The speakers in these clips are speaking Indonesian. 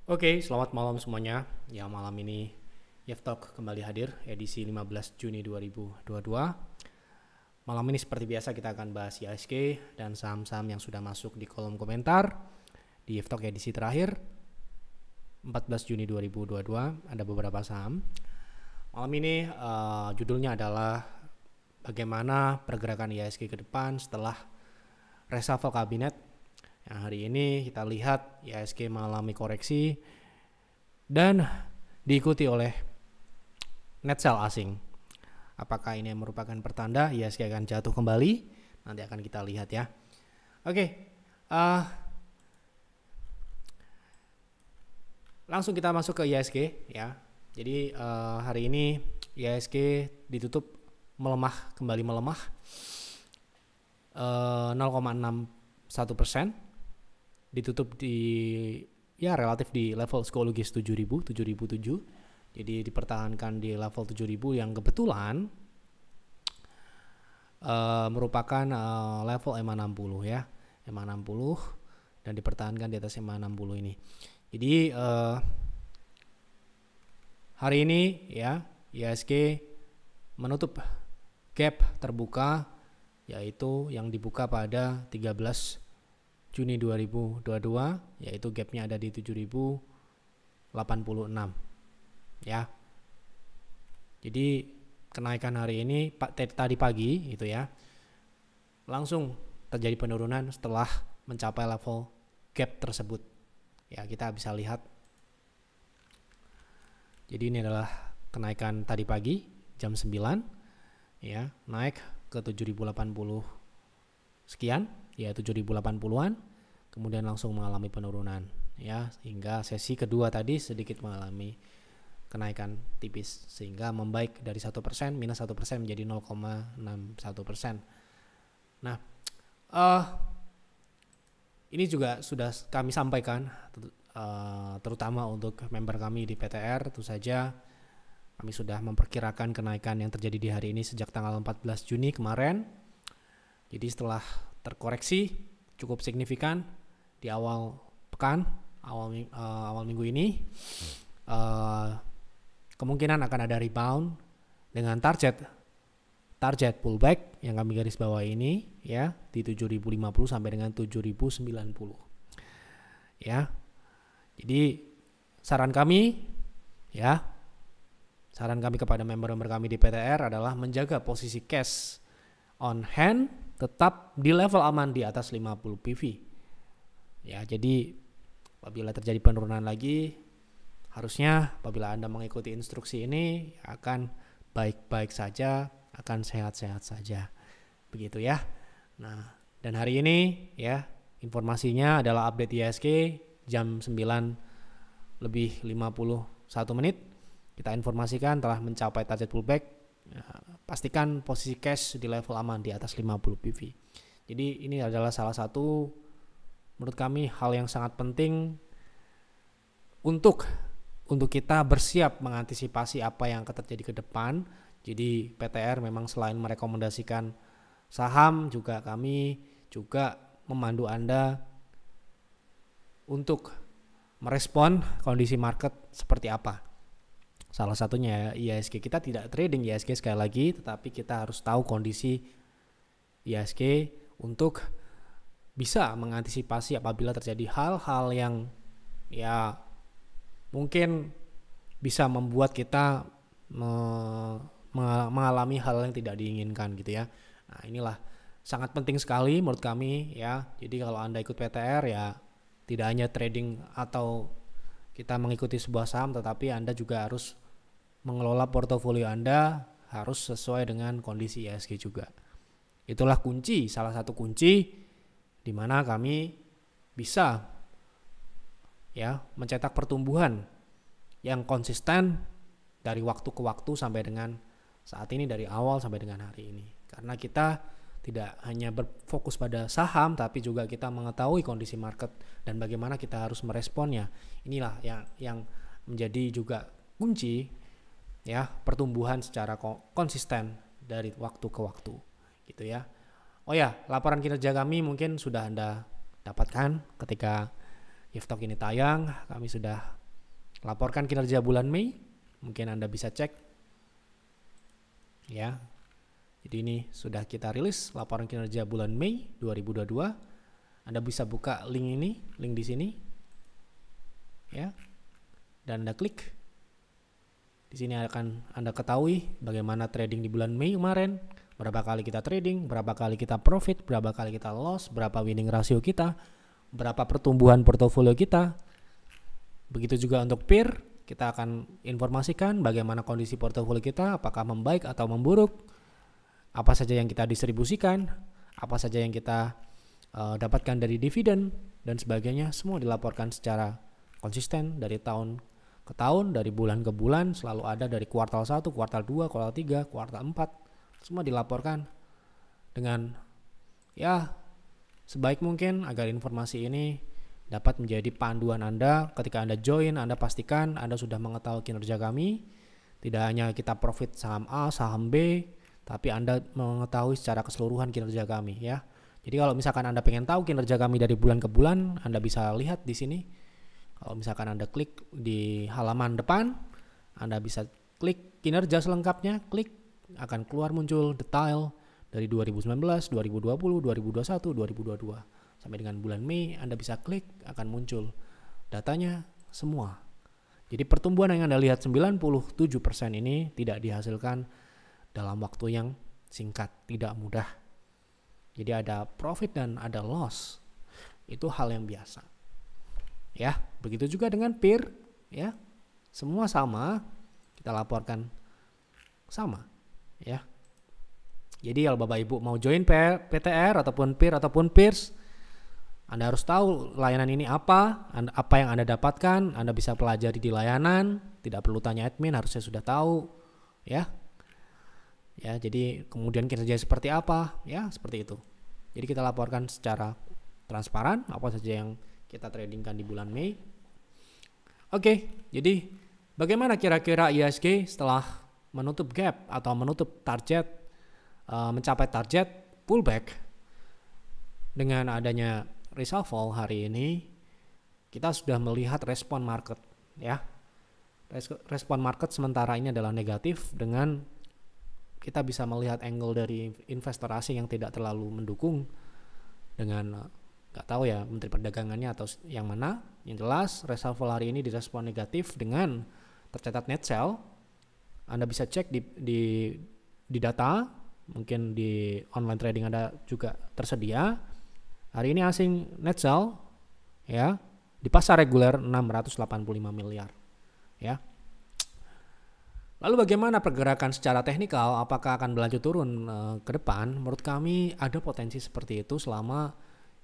Oke, selamat malam semuanya. Ya, malam ini Yeftalk kembali hadir edisi 15 Juni 2022. Malam ini seperti biasa kita akan bahas IHSG dan saham-saham yang sudah masuk di kolom komentar di Yeftalk edisi terakhir 14 Juni 2022. Ada beberapa saham. Malam ini judulnya adalah bagaimana pergerakan IHSG ke depan setelah reshuffle kabinet. Yang hari ini kita lihat IHSG mengalami koreksi dan diikuti oleh net sell asing. Apakah ini merupakan pertanda IHSG akan jatuh kembali? Nanti akan kita lihat ya. Oke, langsung kita masuk ke IHSG ya. Jadi hari ini IHSG ditutup kembali melemah 0,61%. Ditutup relatif di level psikologis 7.007. Jadi dipertahankan di level 7.000 yang kebetulan merupakan level EMA 60 ya. EMA 60 dan dipertahankan di atas EMA 60 ini. Jadi hari ini ya IHSG menutup gap terbuka, yaitu yang dibuka pada 13 Juni 2022, yaitu gapnya ada di 7.086 ya. Jadi kenaikan hari ini tadi pagi itu ya langsung terjadi penurunan setelah mencapai level gap tersebut ya. Kita bisa lihat, jadi ini adalah kenaikan tadi pagi jam 9 ya, naik ke 7.080 sekian ya, 7.080-an, kemudian langsung mengalami penurunan ya, hingga sesi kedua tadi sedikit mengalami kenaikan tipis sehingga membaik dari 1% minus 1% menjadi 0,61%. Nah, ini juga sudah kami sampaikan terutama untuk member kami di PTR. Tentu saja kami sudah memperkirakan kenaikan yang terjadi di hari ini sejak tanggal 14 Juni kemarin. Jadi setelah terkoreksi cukup signifikan di awal pekan, awal minggu ini, kemungkinan akan ada rebound dengan target pullback yang kami garis bawah ini ya, di 7.050 sampai dengan 7.090 ya. Jadi saran kami kepada member-member kami di PTR adalah menjaga posisi cash on hand tetap di level aman di atas 50 PV ya. Jadi apabila terjadi penurunan lagi, harusnya apabila Anda mengikuti instruksi ini akan baik-baik saja, akan sehat-sehat saja, begitu ya. Nah, dan hari ini ya informasinya adalah update IHSG jam 9 lebih 51 menit. Kita informasikan telah mencapai target pullback. Pastikan posisi cash di level aman di atas 50 PV. Jadi ini adalah salah satu menurut kami hal yang sangat penting untuk kita bersiap mengantisipasi apa yang akan terjadi ke depan. Jadi PTR memang selain merekomendasikan saham, juga kami juga memandu Anda untuk merespon kondisi market seperti apa. Salah satunya IHSG, kita tidak trading IHSG sekali lagi, tetapi kita harus tahu kondisi IHSG untuk bisa mengantisipasi apabila terjadi hal-hal yang ya mungkin bisa membuat kita mengalami hal yang tidak diinginkan gitu ya. Nah, inilah sangat penting sekali menurut kami ya. Jadi kalau Anda ikut PTR ya tidak hanya trading atau kita mengikuti sebuah saham, tetapi Anda juga harus mengelola portofolio Anda harus sesuai dengan kondisi IHSG juga. Itulah kunci, salah satu kunci di mana kami bisa ya mencetak pertumbuhan yang konsisten dari waktu ke waktu sampai dengan saat ini, dari awal sampai dengan hari ini. Karena kita tidak hanya berfokus pada saham, tapi juga kita mengetahui kondisi market dan bagaimana kita harus meresponnya. Inilah yang menjadi juga kunci ya pertumbuhan secara konsisten dari waktu ke waktu gitu ya. Oh ya, laporan kinerja kami mungkin sudah Anda dapatkan ketika Iftok ini tayang, kami sudah laporkan kinerja bulan Mei. Mungkin Anda bisa cek ya. Jadi ini sudah kita rilis laporan kinerja bulan Mei 2022. Anda bisa buka link ini, link di sini ya, dan Anda klik. Di sini akan Anda ketahui bagaimana trading di bulan Mei kemarin, berapa kali kita trading, berapa kali kita profit, berapa kali kita loss, berapa winning ratio kita, berapa pertumbuhan portofolio kita. Begitu juga untuk peer, kita akan informasikan bagaimana kondisi portofolio kita, apakah membaik atau memburuk, apa saja yang kita distribusikan, apa saja yang kita dapatkan dari dividen, dan sebagainya. Semua dilaporkan secara konsisten dari tahun ke tahun, dari bulan ke bulan, selalu ada dari kuartal 1, kuartal 2, kuartal 3, kuartal 4. Semua dilaporkan dengan ya sebaik mungkin agar informasi ini dapat menjadi panduan Anda ketika Anda join. Anda pastikan Anda sudah mengetahui kinerja kami. Tidak hanya kita profit saham A, saham B, tapi Anda mengetahui secara keseluruhan kinerja kami ya. Jadi kalau misalkan Anda pengen tahu kinerja kami dari bulan ke bulan, Anda bisa lihat di sini. Kalau misalkan Anda klik di halaman depan, Anda bisa klik kinerja selengkapnya, klik, akan keluar muncul detail dari 2019, 2020, 2021, 2022. Sampai dengan bulan Mei, Anda bisa klik, akan muncul datanya semua. Jadi pertumbuhan yang Anda lihat 97% ini tidak dihasilkan dalam waktu yang singkat, tidak mudah. Jadi ada profit dan ada loss. Itu hal yang biasa. Ya, begitu juga dengan peer, ya. Semua sama, kita laporkan sama, ya. Jadi kalau Bapak Ibu mau join PTR ataupun peer ataupun peers, Anda harus tahu layanan ini apa yang Anda dapatkan. Anda bisa pelajari di layanan, tidak perlu tanya admin, harusnya sudah tahu, ya. Ya, jadi kemudian kinerja seperti apa, ya, seperti itu. Jadi kita laporkan secara transparan apa saja yang kita tradingkan di bulan Mei. Oke, jadi bagaimana kira-kira IHSG setelah menutup gap atau menutup target, mencapai target pullback dengan adanya reshuffle hari ini, kita sudah melihat respon market ya. Respon market sementara ini adalah negatif, dengan kita bisa melihat angle dari investor asing yang tidak terlalu mendukung, dengan nggak tahu ya Menteri Perdagangannya atau yang mana. Yang jelas reshuffle hari ini direspon negatif dengan tercatat net sell. Anda bisa cek di data, mungkin di online trading Anda juga tersedia. Hari ini asing net sell ya di pasar reguler 685 miliar ya. Lalu bagaimana pergerakan secara teknikal, apakah akan berlanjut turun ke depan? Menurut kami ada potensi seperti itu selama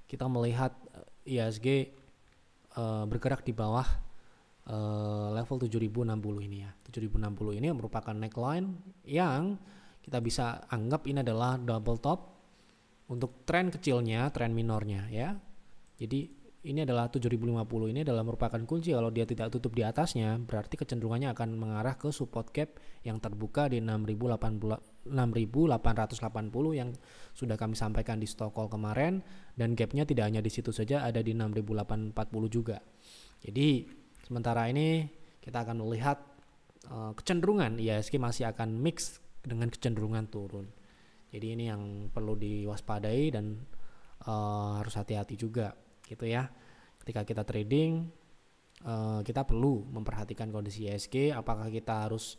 kita melihat IHSG bergerak di bawah level 7060 ini ya. 7060 ini merupakan neckline yang kita bisa anggap ini adalah double top untuk tren kecilnya, tren minornya ya. Jadi ini adalah 7050 ini adalah merupakan kunci. Kalau dia tidak tutup di atasnya, berarti kecenderungannya akan mengarah ke support gap yang terbuka di 6880 yang sudah kami sampaikan di stock call kemarin, dan gapnya tidak hanya di situ saja, ada di 6840 juga. Jadi sementara ini kita akan melihat kecenderungan IHSG masih akan mix dengan kecenderungan turun. Jadi ini yang perlu diwaspadai dan harus hati-hati juga gitu ya. Ketika kita trading, kita perlu memperhatikan kondisi IHSG. Apakah kita harus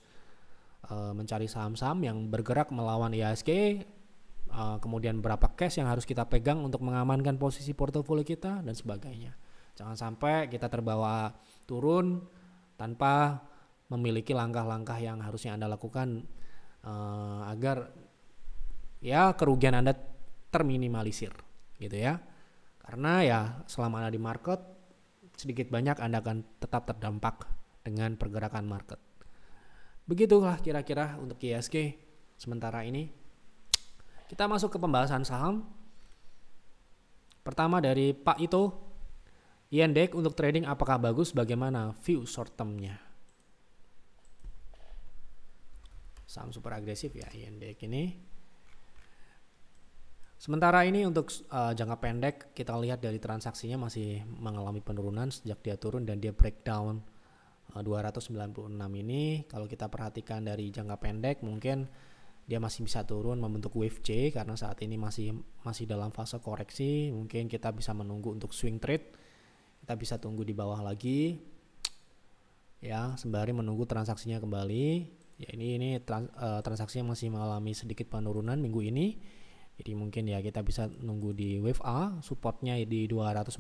mencari saham-saham yang bergerak melawan IHSG, kemudian berapa cash yang harus kita pegang untuk mengamankan posisi portofolio kita dan sebagainya. Jangan sampai kita terbawa turun tanpa memiliki langkah-langkah yang harusnya Anda lakukan agar ya kerugian Anda terminimalisir gitu ya. Karena ya selama Anda di market, sedikit banyak Anda akan tetap terdampak dengan pergerakan market. Begitulah kira-kira untuk IHSG sementara ini. Kita masuk ke pembahasan saham. Pertama dari Pak Ito, INDEX untuk trading apakah bagus, bagaimana view short term-nya? Saham super agresif ya INDEX ini. Sementara ini untuk jangka pendek kita lihat dari transaksinya masih mengalami penurunan sejak dia turun dan dia breakdown 296 ini. Kalau kita perhatikan dari jangka pendek mungkin dia masih bisa turun membentuk wave J karena saat ini masih dalam fase koreksi. Mungkin kita bisa menunggu untuk swing trade. Kita bisa tunggu di bawah lagi. Ya, sembari menunggu transaksinya kembali. Ya ini transaksinya masih mengalami sedikit penurunan minggu ini. Jadi mungkin ya kita bisa nunggu di wave A, supportnya di 240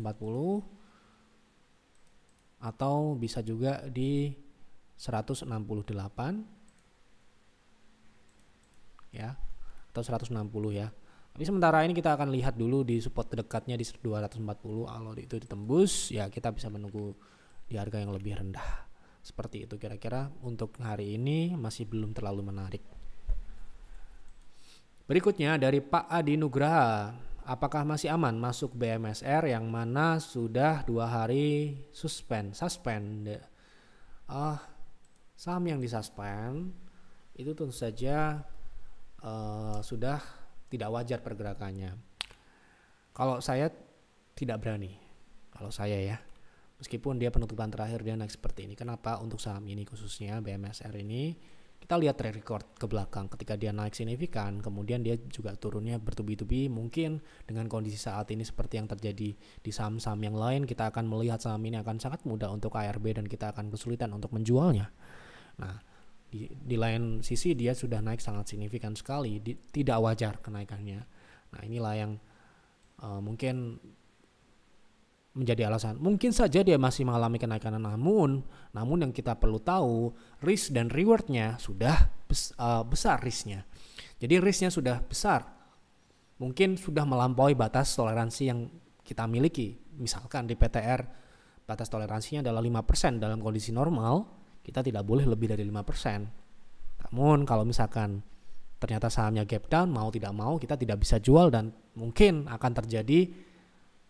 atau bisa juga di 168 ya, atau 160 ya. Tapi sementara ini kita akan lihat dulu di support terdekatnya di 240. Kalau itu ditembus ya kita bisa menunggu di harga yang lebih rendah. Seperti itu kira-kira untuk hari ini masih belum terlalu menarik. Berikutnya dari Pak Adi Nugraha, apakah masih aman masuk BMSR yang mana sudah 2 hari suspend? Saham yang disuspend itu tentu saja sudah tidak wajar pergerakannya. Kalau saya tidak berani, kalau saya ya, meskipun dia penutupan terakhir dia naik seperti ini. Kenapa untuk saham ini khususnya BMSR ini? Kita lihat track record ke belakang ketika dia naik signifikan, kemudian dia juga turunnya bertubi-tubi. Mungkin dengan kondisi saat ini seperti yang terjadi di saham-saham yang lain, kita akan melihat saham ini akan sangat mudah untuk ARB dan kita akan kesulitan untuk menjualnya. Nah, di lain sisi dia sudah naik sangat signifikan sekali, tidak wajar kenaikannya. Nah, inilah yang mungkin menjadi alasan. Mungkin saja dia masih mengalami kenaikan, namun yang kita perlu tahu risk dan rewardnya sudah besar risknya. Jadi risknya sudah besar, mungkin sudah melampaui batas toleransi yang kita miliki. Misalkan di PTR batas toleransinya adalah 5%. Dalam kondisi normal kita tidak boleh lebih dari 5%. Namun kalau misalkan ternyata sahamnya gap down, mau tidak mau kita tidak bisa jual dan mungkin akan terjadi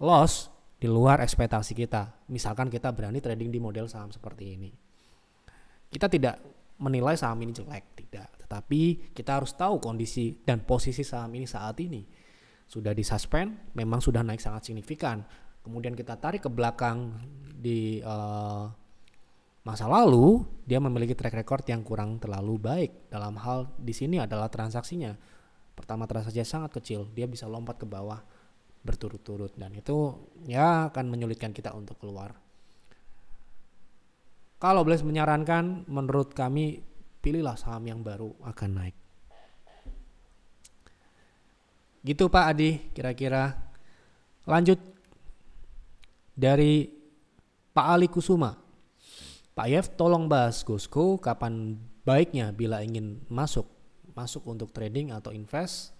loss di luar ekspektasi kita. Misalkan kita berani trading di model saham seperti ini. Kita tidak menilai saham ini jelek, tidak. Tetapi kita harus tahu kondisi dan posisi saham ini saat ini. Sudah disuspend, memang sudah naik sangat signifikan. Kemudian kita tarik ke belakang di masa lalu, dia memiliki track record yang kurang terlalu baik. Dalam hal di sini adalah transaksinya. Pertama transaksinya sangat kecil, dia bisa lompat ke bawah berturut-turut dan itu ya akan menyulitkan kita untuk keluar. Kalau boleh menyarankan, menurut kami pilihlah saham yang baru akan naik. Gitu Pak Adi, kira-kira. Lanjut dari Pak Ali Kusuma. Pak Yev, tolong bahas GoSko kapan baiknya bila ingin masuk untuk trading atau invest.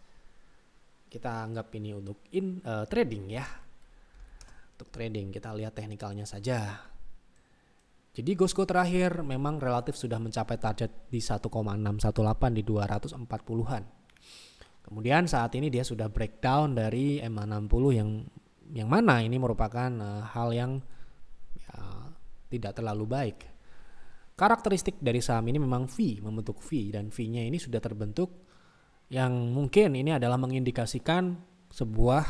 Kita anggap ini untuk trading ya. Untuk trading kita lihat teknikalnya saja. Jadi GoSko terakhir memang relatif sudah mencapai target di 1,618 di 240-an. Kemudian saat ini dia sudah breakdown dari MA60 yang mana ini merupakan hal yang ya, tidak terlalu baik. Karakteristik dari saham ini memang membentuk V dan V-nya ini sudah terbentuk yang mungkin ini adalah mengindikasikan sebuah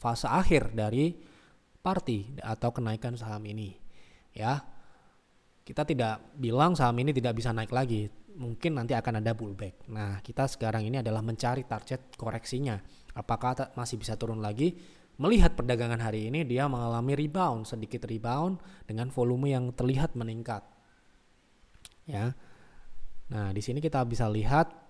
fase akhir dari party atau kenaikan saham ini. Ya, kita tidak bilang saham ini tidak bisa naik lagi. Mungkin nanti akan ada pullback. Nah, kita sekarang ini adalah mencari target koreksinya. Apakah masih bisa turun lagi? Melihat perdagangan hari ini dia mengalami sedikit rebound dengan volume yang terlihat meningkat. Ya. Nah, di sini kita bisa lihat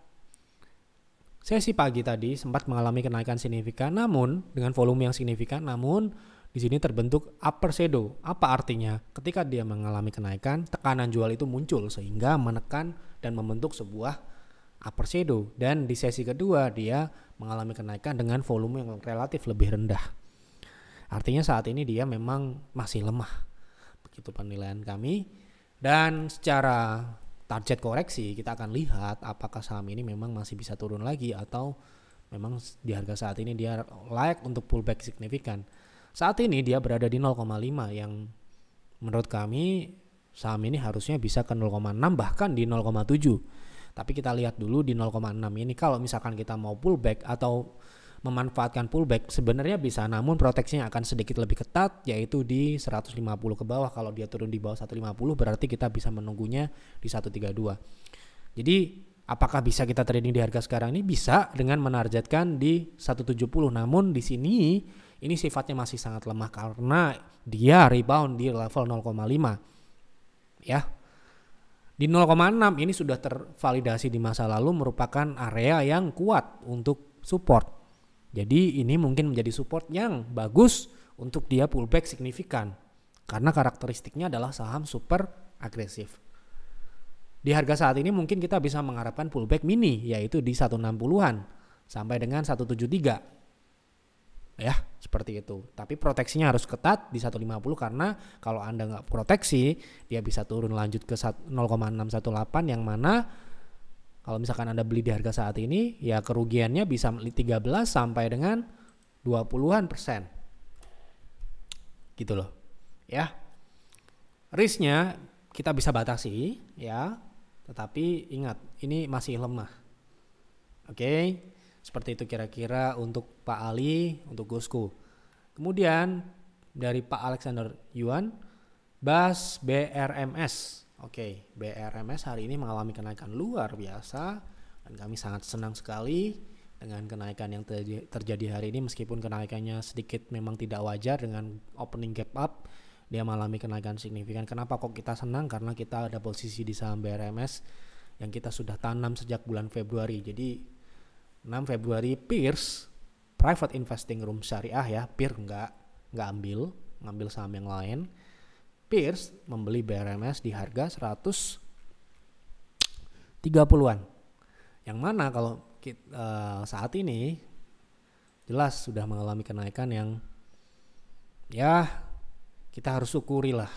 sesi pagi tadi sempat mengalami kenaikan signifikan, namun dengan volume yang signifikan, namun di sini terbentuk upper shadow. Apa artinya? Ketika dia mengalami kenaikan, tekanan jual itu muncul sehingga menekan dan membentuk sebuah upper shadow. Dan di sesi kedua dia mengalami kenaikan dengan volume yang relatif lebih rendah. Artinya saat ini dia memang masih lemah. Begitu penilaian kami. Dan secara target koreksi kita akan lihat apakah saham ini memang masih bisa turun lagi atau memang di harga saat ini dia layak untuk pullback signifikan. Saat ini dia berada di 0,5 yang menurut kami saham ini harusnya bisa ke 0,6 bahkan di 0,7. Tapi kita lihat dulu di 0,6 ini kalau misalkan kita mau pullback atau memanfaatkan pullback sebenarnya bisa, namun proteksinya akan sedikit lebih ketat, yaitu di 150 ke bawah. Kalau dia turun di bawah 150 berarti kita bisa menunggunya di 132. Jadi apakah bisa kita trading di harga sekarang ini? Bisa, dengan menargetkan di 170. Namun di sini ini sifatnya masih sangat lemah karena dia rebound di level 0,5 ya. Di 0,6 ini sudah tervalidasi di masa lalu merupakan area yang kuat untuk support. Jadi ini mungkin menjadi support yang bagus untuk dia pullback signifikan karena karakteristiknya adalah saham super agresif. Di harga saat ini mungkin kita bisa mengharapkan pullback mini, yaitu di 160-an sampai dengan 173. Ya, seperti itu. Tapi proteksinya harus ketat di 150 karena kalau Anda nggak proteksi, dia bisa turun lanjut ke 0,618 yang mana kalau misalkan Anda beli di harga saat ini, ya kerugiannya bisa 13 sampai dengan 20%. Gitu loh. Ya. Risknya kita bisa batasi ya. Tetapi ingat, ini masih lemah. Oke. Seperti itu kira-kira untuk Pak Ali, untuk Gosku. Kemudian dari Pak Alexander Yuan, bahas BRMS. Oke, BRMS hari ini mengalami kenaikan luar biasa dan kami sangat senang sekali dengan kenaikan yang terjadi hari ini, meskipun kenaikannya sedikit memang tidak wajar dengan opening gap up. Dia mengalami kenaikan signifikan. Kenapa kok kita senang? Karena kita ada posisi di saham BRMS yang kita sudah tanam sejak bulan Februari. Jadi 6 Februari Pierce Private Investing Room Syariah ya, Pierce nggak ngambil saham yang lain. Pierce membeli BRMS di harga 130-an. Yang mana kalau saat ini jelas sudah mengalami kenaikan yang ya kita harus syukuri lah.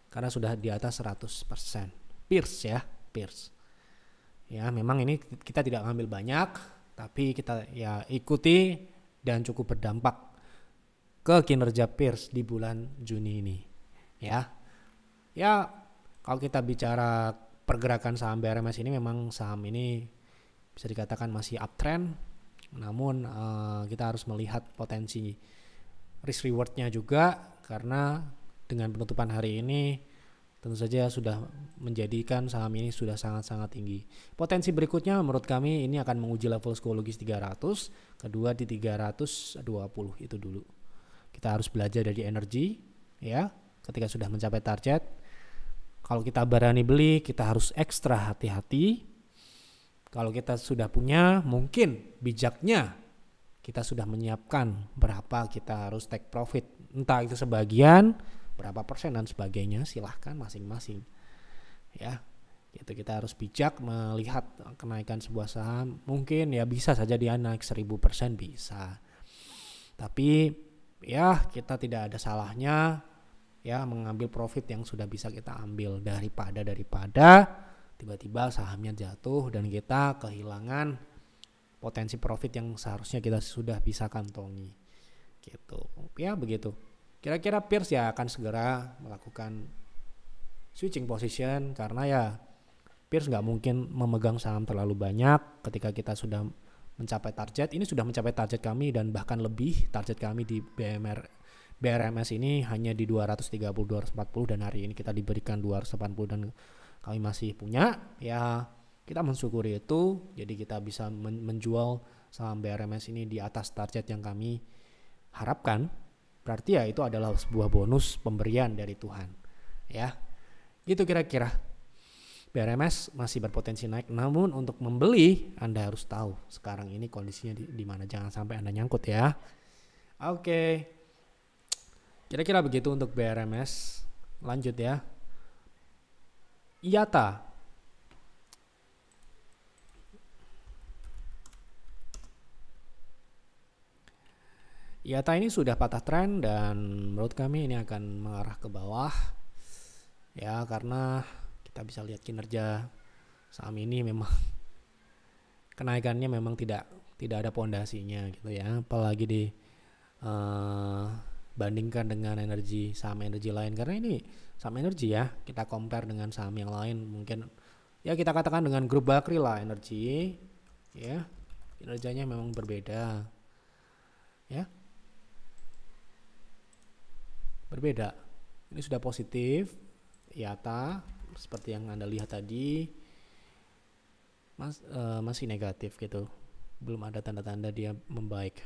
Karena sudah di atas 100%. Pierce ya, Pierce. Ya, memang ini kita tidak ngambil banyak, tapi kita ya ikuti dan cukup berdampak ke kinerja Pierce di bulan Juni ini. Ya, kalau kita bicara pergerakan saham BRMS ini, memang saham ini bisa dikatakan masih uptrend. Namun kita harus melihat potensi risk rewardnya juga, karena dengan penutupan hari ini tentu saja sudah menjadikan saham ini sudah sangat-sangat tinggi. Potensi berikutnya menurut kami ini akan menguji level psikologis 300, kedua di 320 itu dulu. Kita harus belajar dari energi ya, ketika sudah mencapai target. Kalau kita berani beli, kita harus ekstra hati-hati. Kalau kita sudah punya, mungkin bijaknya kita sudah menyiapkan berapa kita harus take profit. Entah itu sebagian, berapa persen dan sebagainya, silahkan masing-masing ya. Itu kita harus bijak melihat kenaikan sebuah saham. Mungkin ya bisa saja dia naik 1000% bisa, tapi ya kita tidak ada salahnya ya mengambil profit yang sudah bisa kita ambil daripada tiba-tiba sahamnya jatuh dan kita kehilangan potensi profit yang seharusnya kita sudah bisa kantongi gitu ya. Begitu kira-kira Pierce ya akan segera melakukan switching position, karena ya Pierce nggak mungkin memegang saham terlalu banyak ketika kita sudah mencapai target. Ini sudah mencapai target kami dan bahkan lebih. Target kami di BRMS ini hanya di 230-240 dan hari ini kita diberikan 280 dan kami masih punya ya, kita mensyukuri itu. Jadi kita bisa menjual saham BRMS ini di atas target yang kami harapkan. Berarti ya itu adalah sebuah bonus pemberian dari Tuhan ya. Gitu kira-kira. BRMS masih berpotensi naik, namun untuk membeli Anda harus tahu sekarang ini kondisinya di mana, jangan sampai Anda nyangkut ya. Oke. Kira-kira begitu untuk BRMS. Lanjut ya. IATA. IATA ini sudah patah tren dan menurut kami ini akan mengarah ke bawah ya, karena kita bisa lihat kinerja saham ini memang kenaikannya memang tidak ada pondasinya gitu ya, apalagi di bandingkan dengan saham energi lain, karena ini saham energi ya, kita compare dengan saham yang lain mungkin ya kita katakan dengan grup Bakri lah energi ya, kinerjanya memang berbeda. Ya. Berbeda. Ini sudah positif, IATA seperti yang Anda lihat tadi. Masih negatif gitu. Belum ada tanda-tanda dia membaik.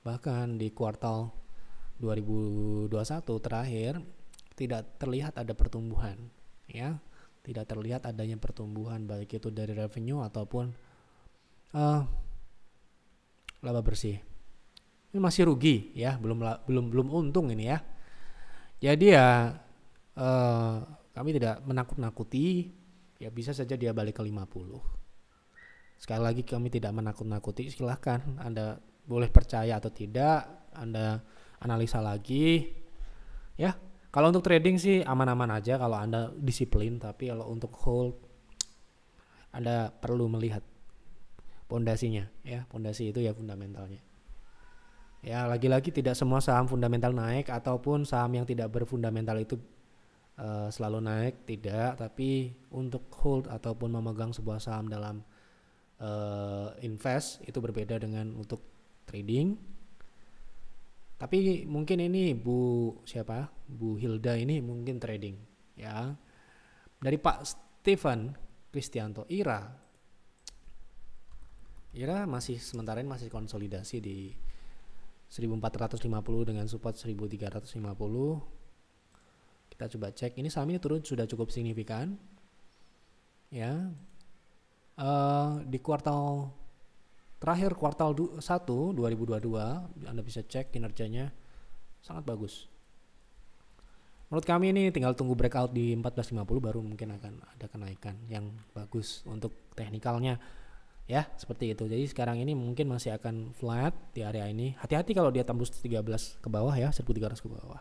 Bahkan di kuartal 2021 terakhir tidak terlihat ada pertumbuhan, ya. Tidak terlihat adanya pertumbuhan baik itu dari revenue ataupun laba bersih. Ini masih rugi ya, belum untung ini ya. Jadi ya kami tidak menakut-nakuti, ya bisa saja dia balik ke 50. Sekali lagi kami tidak menakut-nakuti, silahkan Anda boleh percaya atau tidak, Anda analisa lagi ya. Kalau untuk trading sih aman-aman aja kalau Anda disiplin, tapi kalau untuk hold Anda perlu melihat pondasinya ya. Pondasi itu ya fundamentalnya. Ya, lagi-lagi tidak semua saham fundamental naik ataupun saham yang tidak berfundamental itu selalu naik, tidak. Tapi untuk hold ataupun memegang sebuah saham dalam invest itu berbeda dengan untuk trading. Tapi mungkin ini Bu Hilda ini mungkin trading ya. Dari Pak Stephen Kristianto, IRA sementara ini masih konsolidasi di 1450 dengan support 1350. Kita coba cek, ini saham ini turun sudah cukup signifikan ya. Di kuartal terakhir, kuartal 1 2022, Anda bisa cek kinerjanya sangat bagus. Menurut kami ini tinggal tunggu breakout di 1450 baru mungkin akan ada kenaikan yang bagus untuk teknikalnya ya, seperti itu. Jadi sekarang ini mungkin masih akan flat di area ini. Hati-hati kalau dia tembus 13 ke bawah ya, 1300 ke bawah.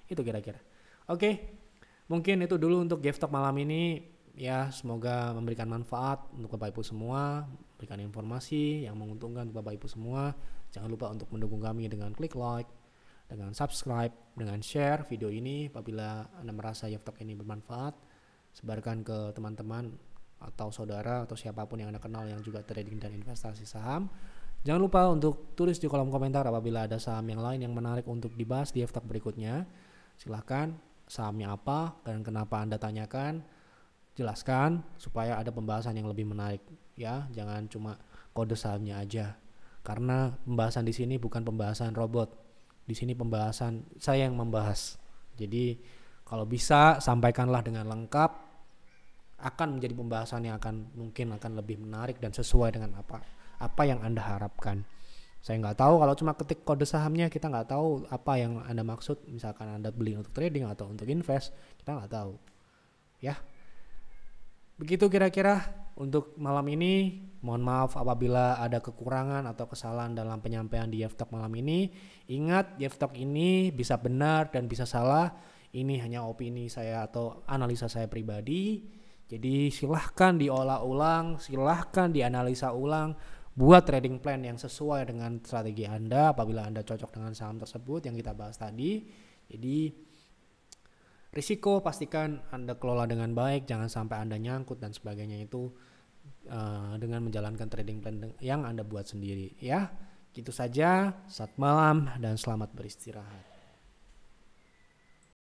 Itu kira-kira. Oke. Mungkin itu dulu untuk GaveTalk malam ini. Ya, semoga memberikan manfaat untuk Bapak Ibu semua, memberikan informasi yang menguntungkan untuk Bapak Ibu semua. Jangan lupa untuk mendukung kami dengan klik like, dengan subscribe, dengan share video ini. Apabila Anda merasa GaveTalk ini bermanfaat, sebarkan ke teman-teman atau saudara atau siapapun yang Anda kenal yang juga trading dan investasi saham. Jangan lupa untuk tulis di kolom komentar apabila ada saham yang lain yang menarik untuk dibahas di GaveTalk berikutnya. Silahkan, sahamnya apa dan kenapa Anda tanyakan. Jelaskan supaya ada pembahasan yang lebih menarik ya, jangan cuma kode sahamnya aja. Karena pembahasan di sini bukan pembahasan robot. Di sini pembahasan saya yang membahas. Jadi kalau bisa sampaikanlah dengan lengkap, akan menjadi pembahasan yang mungkin akan lebih menarik dan sesuai dengan apa yang Anda harapkan. Saya nggak tahu kalau cuma ketik kode sahamnya, kita nggak tahu apa yang Anda maksud. Misalkan Anda beli untuk trading atau untuk invest, kita nggak tahu ya. Begitu kira-kira untuk malam ini. Mohon maaf apabila ada kekurangan atau kesalahan dalam penyampaian di GaveTalk malam ini. Ingat, GaveTalk ini bisa benar dan bisa salah. Ini hanya opini saya atau analisa saya pribadi. Jadi silahkan diolah ulang, silahkan dianalisa ulang. Buat trading plan yang sesuai dengan strategi Anda apabila Anda cocok dengan saham tersebut yang kita bahas tadi. Jadi risiko pastikan Anda kelola dengan baik, jangan sampai Anda nyangkut dan sebagainya itu dengan menjalankan trading plan yang Anda buat sendiri ya. Gitu saja, selamat malam dan selamat beristirahat.